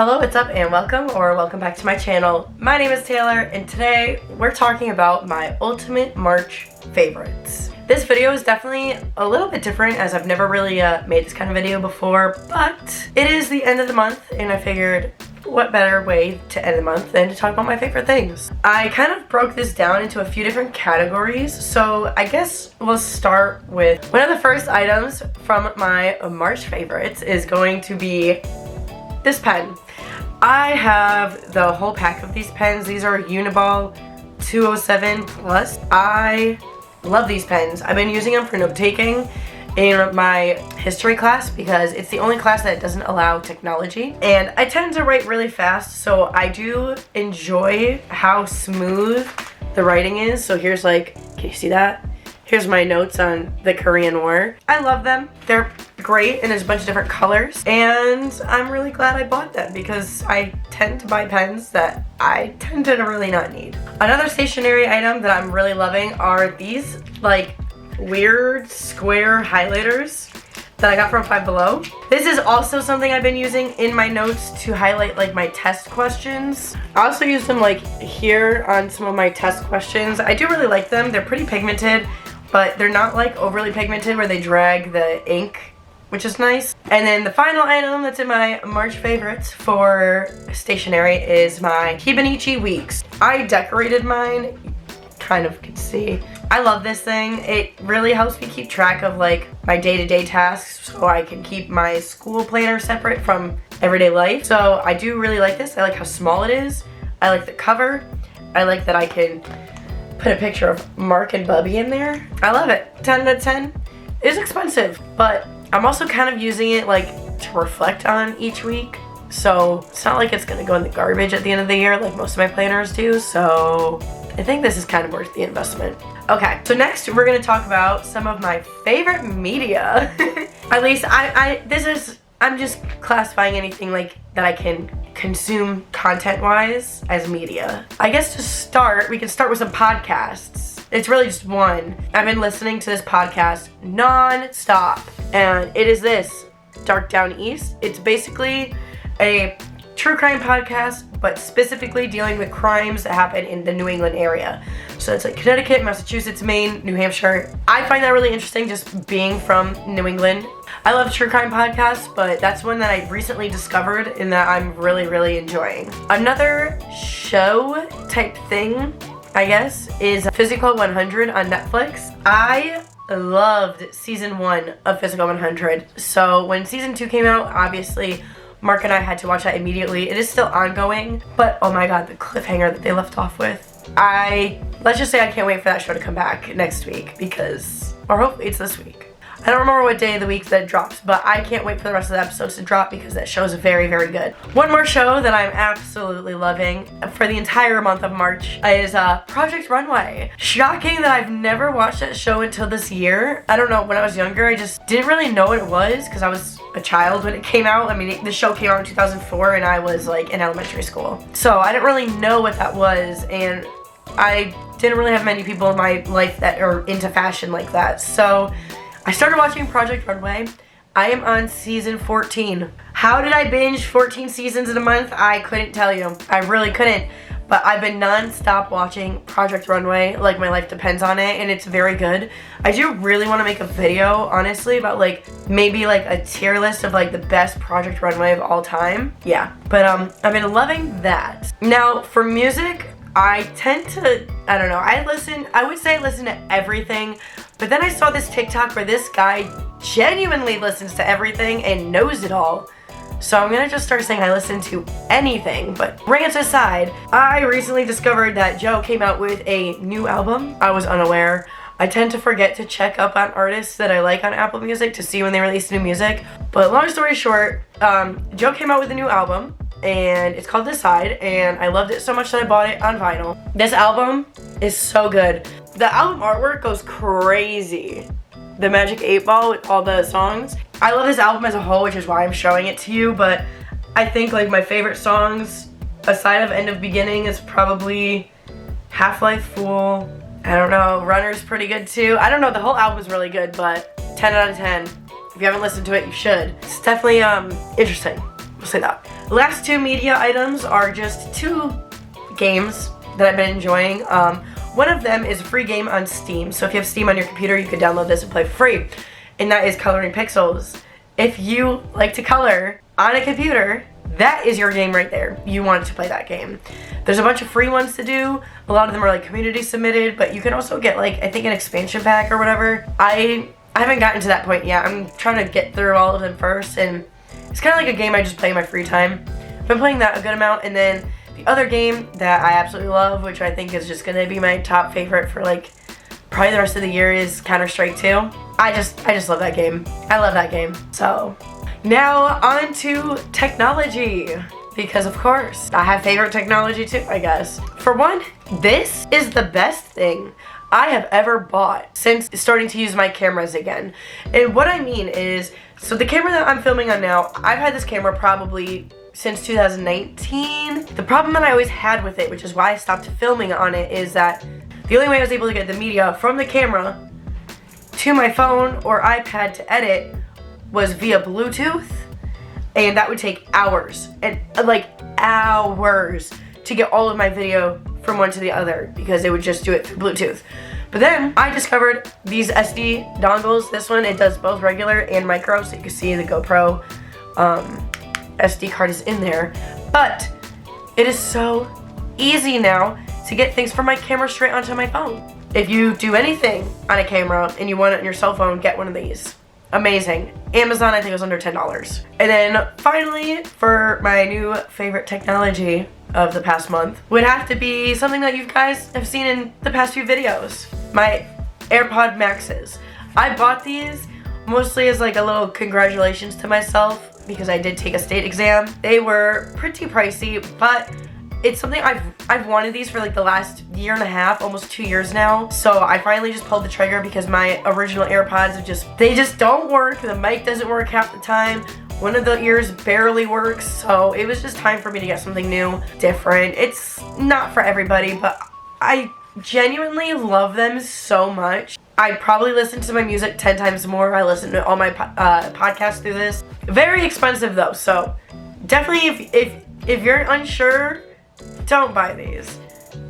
Hello, what's up, and welcome back to my channel. My name is Taylor, and today we're talking about my ultimate March favorites. This video is definitely a little bit different as I've never really made this kind of video before, but it is the end of the month, and I figured what better way to end the month than to talk about my favorite things. I kind of broke this down into a few different categories, so I guess we'll start with one of the first items from my March favorites is going to be this pen. I have the whole pack of these pens. These are Uniball 207 Plus. I love these pens. I've been using them for note taking in my history class because it's the only class that doesn't allow technology. And I tend to write really fast, so I do enjoy how smooth the writing is. So here's like, can you see that? Here's my notes on the Korean War. I love them. They're great, and there's a bunch of different colors, and I'm really glad I bought them because I tend to buy pens that I tend to really not need. Another stationery item that I'm really loving are these like weird square highlighters that I got from Five Below. This is also something I've been using in my notes to highlight like my test questions. I also use them like here on some of my test questions. I do really like them. They're pretty pigmented, but they're not like overly pigmented where they drag the ink, which is nice. And then the final item that's in my March favorites for stationery is my Hibonichi Weeks. I decorated mine, you kind of can see. I love this thing. It really helps me keep track of like my day-to-day tasks so I can keep my school planner separate from everyday life. So I do really like this. I like how small it is. I like the cover. I like that I can put a picture of Mark and Bubby in there. I love it. 10 out of 10. It's expensive, but I'm also kind of using it like to reflect on each week. So it's not like it's gonna go in the garbage at the end of the year like most of my planners do. So I think this is kind of worth the investment. Okay, so next we're gonna talk about some of my favorite media. At least I'm just classifying anything like that I can consume content-wise as media. I guess to start, we can start with some podcasts. It's really just one. I've been listening to this podcast non-stop, and it is this, Dark Down East. It's basically a true crime podcast, but specifically dealing with crimes that happen in the New England area. So it's like Connecticut, Massachusetts, Maine, New Hampshire. I find that really interesting just being from New England. I love true crime podcasts, but that's one that I recently discovered and that I'm really, really enjoying. Another show type thing, I guess, is Physical 100 on Netflix. I loved season 1 of Physical 100. So when season 2 came out, obviously Mark and I had to watch that immediately. It is still ongoing, but oh my god, the cliffhanger that they left off with. Let's just say I can't wait for that show to come back next week or hopefully it's this week. I don't remember what day of the week that it drops, but I can't wait for the rest of the episodes to drop because that show is very, very good. One more show that I'm absolutely loving for the entire month of March is Project Runway. Shocking that I've never watched that show until this year. I don't know, when I was younger, I just didn't really know what it was because I was a child when it came out. I mean, the show came out in 2004 and I was like in elementary school. So I didn't really know what that was, and I didn't really have many people in my life that are into fashion like that. So I started watching Project Runway. I am on season 14. How did I binge 14 seasons in a month? I couldn't tell you. I really couldn't. But I've been non-stop watching Project Runway, like my life depends on it, and it's very good. I do really want to make a video, honestly, about like maybe like a tier list of like the best Project Runway of all time. Yeah, but I've been loving that. Now for music, I tend to, I don't know, I would say I listen to everything, but then I saw this TikTok where this guy genuinely listens to everything and knows it all. So I'm gonna just start saying I listen to anything, but rants aside, I recently discovered that Joe came out with a new album. I was unaware. I tend to forget to check up on artists that I like on Apple Music to see when they release new music. But long story short, Joe came out with a new album, and it's called Decide, and I loved it so much that I bought it on vinyl. This album is so good. The album artwork goes crazy. The Magic 8 Ball with all the songs. I love this album as a whole, which is why I'm showing it to you, but I think like my favorite songs, aside of End of Beginning, is probably Half-Life Fool. I don't know, Runner's pretty good too. I don't know, the whole album's really good, but 10 out of 10. If you haven't listened to it, you should. It's definitely interesting. say that. The last two media items are just two games that I've been enjoying. One of them is a free game on Steam. So if you have Steam on your computer, you can download this and play for free. And that is Coloring Pixels. If you like to color on a computer, that is your game right there. You want to play that game. There's a bunch of free ones to do. A lot of them are like community submitted, but you can also get like, I think an expansion pack or whatever. I haven't gotten to that point yet. I'm trying to get through all of them first, and it's kind of like a game I just play in my free time. I've been playing that a good amount, and then the other game that I absolutely love, which I think is just gonna be my top favorite for like probably the rest of the year, is Counter-Strike 2. I just love that game. I love that game. So now on to technology, because of course I have favorite technology too, I guess. For one, this is the best thing I have ever bought since starting to use my cameras again. And what I mean is, so the camera that I'm filming on now, I've had this camera probably since 2019. The problem that I always had with it, which is why I stopped filming on it, is that the only way I was able to get the media from the camera to my phone or iPad to edit was via Bluetooth, and that would take hours, and like hours, to get all of my video from one to the other, because it would just do it through Bluetooth. But then I discovered these SD dongles. This one, it does both regular and micro, so you can see the GoPro SD card is in there. But it is so easy now to get things from my camera straight onto my phone. If you do anything on a camera and you want it on your cell phone, get one of these. Amazing. Amazon, I think it was under $10. And then finally, for my new favorite technology of the past month, would have to be something that you guys have seen in the past few videos. My AirPod Maxes. I bought these mostly as like a little congratulations to myself, because I did take a state exam. They were pretty pricey, but it's something I've wanted these for like the last year and a half, almost 2 years now. So I finally just pulled the trigger, because my original AirPods they just don't work. The mic doesn't work half the time. One of the ears barely works. So it was just time for me to get something new, different. It's not for everybody, but I genuinely love them so much. I probably listen to my music 10 times more. I listen to all my podcasts through this. Very expensive though, so definitely if you're unsure, don't buy these.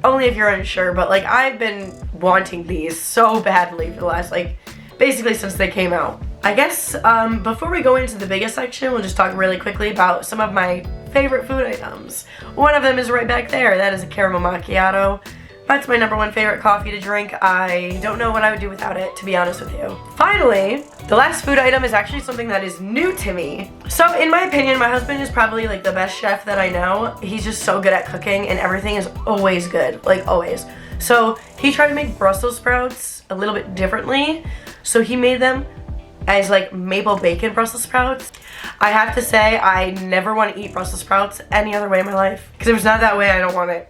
Only if you're unsure, but like I've been wanting these so badly for the last, like, basically since they came out. I guess before we go into the biggest section, we'll just talk really quickly about some of my favorite food items. One of them is right back there. That is a caramel macchiato. That's my #1 favorite coffee to drink. I don't know what I would do without it, to be honest with you. Finally, the last food item is actually something that is new to me. So in my opinion, my husband is probably like the best chef that I know. He's just so good at cooking, and everything is always good, like always. So he tried to make Brussels sprouts a little bit differently. So he made them as like maple bacon Brussels sprouts. I have to say, I never want to eat Brussels sprouts any other way in my life, because if it's not that way, I don't want it.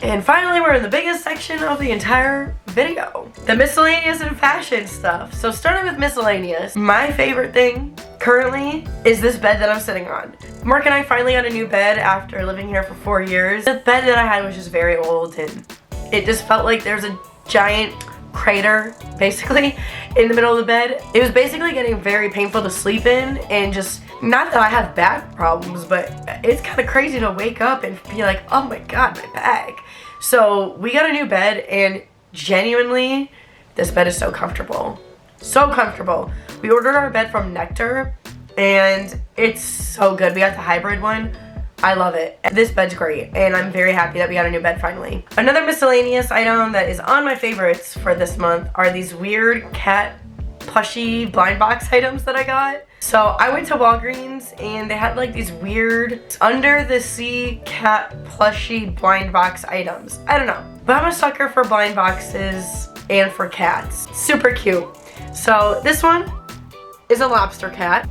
And finally, we're in the biggest section of the entire video, the miscellaneous and fashion stuff. So starting with miscellaneous, my favorite thing currently is this bed that I'm sitting on. Mark and I finally got a new bed after living here for 4 years. The bed that I had was just very old, and it just felt like there's a giant crater basically in the middle of the bed. It was basically getting very painful to sleep in, and just, not that I have back problems, but it's kind of crazy to wake up and be like, oh my god, my back. So we got a new bed, and genuinely, this bed is so comfortable. So comfortable. We ordered our bed from Nectar, and it's so good. We got the hybrid one. I love it. This bed's great, and I'm very happy that we got a new bed finally. Another miscellaneous item that is on my favorites for this month are these weird cat plushy blind box items that I got. So I went to Walgreens, and they had like these weird under the sea cat plushy blind box items. I don't know, but I'm a sucker for blind boxes and for cats. Super cute. So this one is a lobster cat.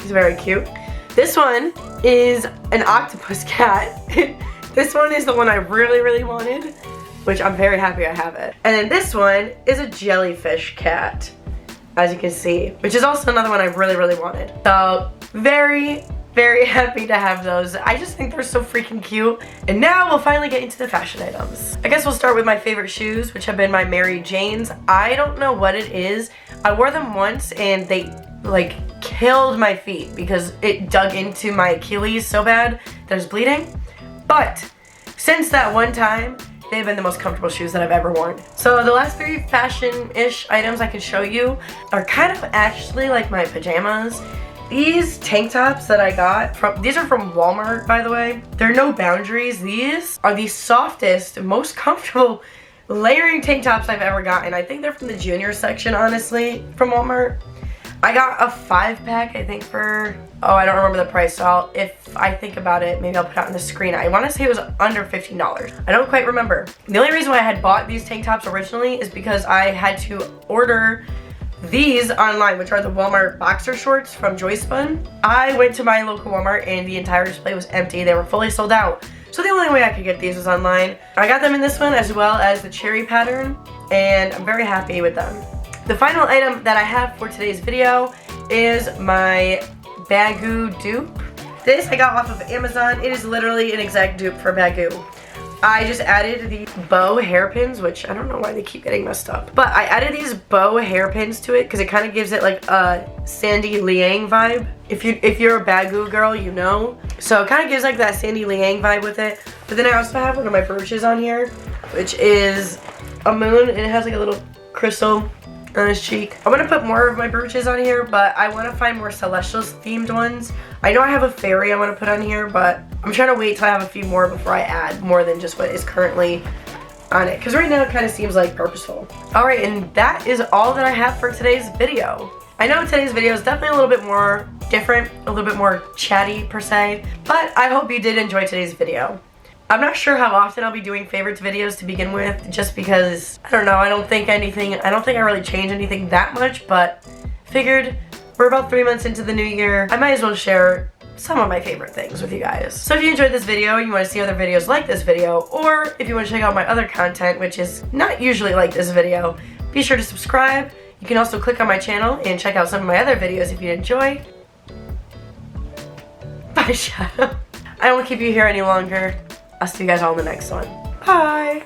He's very cute. This one is an octopus cat. This one is the one I really wanted, which I'm very happy I have it. And then this one is a jellyfish cat, as you can see, which is also another one I really wanted. So very happy to have those. I just think they're so freaking cute. And now we'll finally get into the fashion items. I guess we'll start with my favorite shoes, which have been my Mary Janes. I don't know what it is. I wore them once, and they like killed my feet because it dug into my Achilles so bad that I was bleeding. But since that one time, they've been the most comfortable shoes that I've ever worn. So the last 3 fashion-ish items I can show you are kind of actually like my pajamas. These tank tops that I got these are from Walmart, by the way. They're no boundaries. These are the softest, most comfortable layering tank tops I've ever gotten. I think they're from the junior section, honestly, from Walmart. I got a 5-pack, I think, for, oh, I don't remember the price, so if I think about it, maybe I'll put it on the screen. I want to say it was under $15. I don't quite remember. The only reason why I had bought these tank tops originally is because I had to order these online, which are the Walmart boxer shorts from Joyspun. I went to my local Walmart and the entire display was empty. They were fully sold out. So the only way I could get these was online. I got them in this one as well as the cherry pattern, and I'm very happy with them. The final item that I have for today's video is my Baggu dupe. This I got off of Amazon. It is literally an exact dupe for Baggu. I just added the bow hairpins, which I don't know why they keep getting messed up. But I added these bow hairpins to it because it kind of gives it like a Sandy Liang vibe. If you're a Baggu girl, you know. So it kind of gives like that Sandy Liang vibe with it. But then I also have one of my brooches on here, which is a moon, and it has like a little crystal on his cheek. I'm gonna put more of my brooches on here, but I want to find more Celestials themed ones. I know I have a fairy I want to put on here, but I'm trying to wait till I have a few more before I add more than just what is currently on it, because right now it kind of seems like purposeful. Alright, and that is all that I have for today's video. I know today's video is definitely a little bit more different, a little bit more chatty per se, but I hope you did enjoy today's video. I'm not sure how often I'll be doing favorites videos to begin with, just because, I don't know, I don't think I really change anything that much, but figured we're about 3 months into the new year, I might as well share some of my favorite things with you guys. So if you enjoyed this video and you want to see other videos like this video, or if you want to check out my other content, which is not usually like this video, be sure to subscribe. You can also click on my channel and check out some of my other videos if you enjoy. Bye, Shadow. I don't want to keep you here any longer. I'll see you guys all in the next one. Bye!